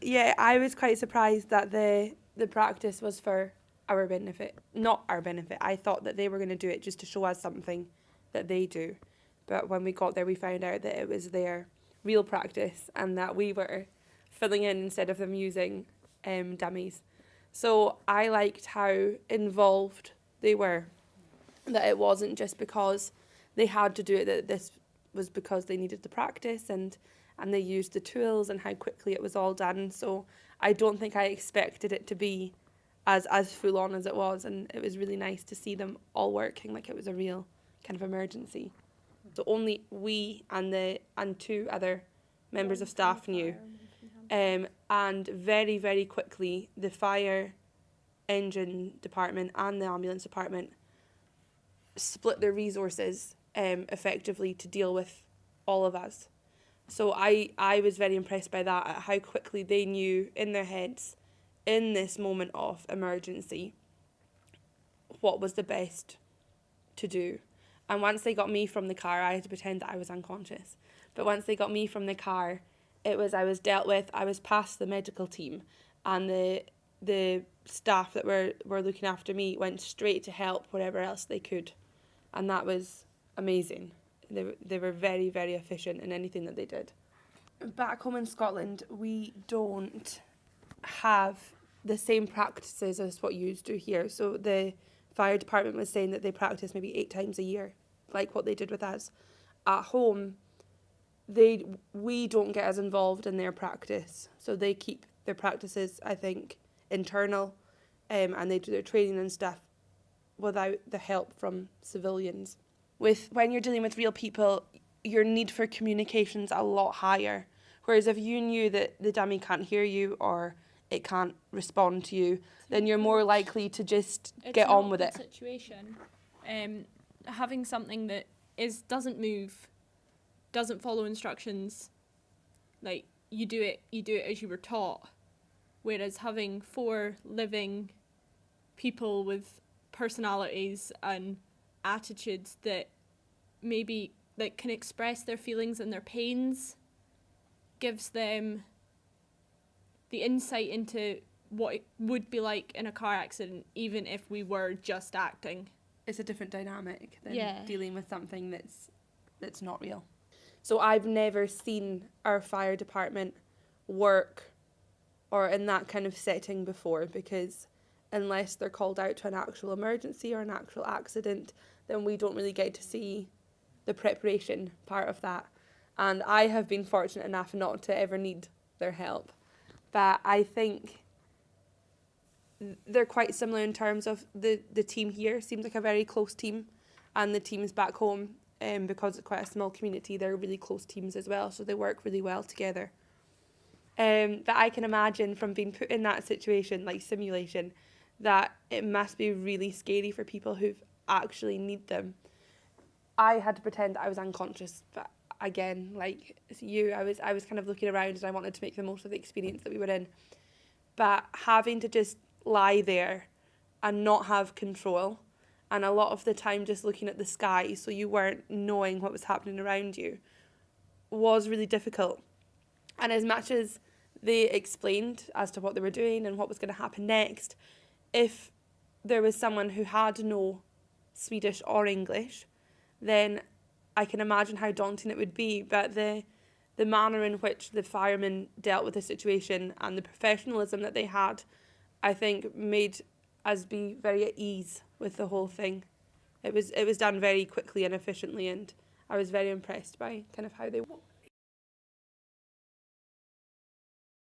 Yeah, I was quite surprised that the practice was for our benefit, not our benefit. I thought that they were going to do it just to show us something that they do. But when we got there, we found out that it was their real practice and that we were filling in instead of them using dummies. So I liked how involved they were, that it wasn't just because they had to do it, that this was because they needed the practice and they used the tools and how quickly it was all done. So I don't think I expected it to be as full on as it was, and it was really nice to see them all working like it was a real kind of emergency. So only we and two other members of staff knew. And very, very quickly the fire engine department and the ambulance department split their resources effectively to deal with all of us. So I was very impressed by that, at how quickly they knew in their heads, in this moment of emergency, what was the best to do. And once they got me from the car, I had to pretend that I was unconscious. But once they got me from the car, I was dealt with, I was past the medical team, and the staff that were looking after me went straight to help wherever else they could. And that was amazing. They were very, very efficient in anything that they did. Back home in Scotland, we don't have the same practices as what you do here. So the fire department was saying that they practice maybe 8 times a year, like what they did with us. At home, we don't get as involved in their practice. So they keep their practices, I think, internal, and they do their training and stuff without the help from civilians. When you're dealing with real people, your need for communication's a lot higher. Whereas if you knew that the dummy can't hear you or it can't respond to you, then you're more likely to just get on with it. Situation. Having something that doesn't move, doesn't follow instructions, like you do it as you were taught. Whereas having 4 living people with personalities and attitudes that maybe that can express their feelings and their pains gives them the insight into what it would be like in a car accident, even if we were just acting. It's a different dynamic than dealing with something that's not real. So I've never seen our fire department work or in that kind of setting before, because unless they're called out to an actual emergency or an actual accident, then we don't really get to see the preparation part of that. And I have been fortunate enough not to ever need their help. But I think they're quite similar in terms of the team here seems like a very close team, and the teams back home, because it's quite a small community, they're really close teams as well, so they work really well together. But I can imagine from being put in that situation, like simulation, that it must be really scary for people who actually need them. I had to pretend that I was unconscious, but again, like you, I was kind of looking around and I wanted to make the most of the experience that we were in. But having to just lie there and not have control, and a lot of the time just looking at the sky so you weren't knowing what was happening around you, was really difficult. And as much as they explained as to what they were doing and what was going to happen next, if there was someone who had no Swedish or English, then I can imagine how daunting it would be. But the manner in which the firemen dealt with the situation and the professionalism that they had, I think made us be very at ease with the whole thing. It was done very quickly and efficiently, and I was very impressed by kind of how they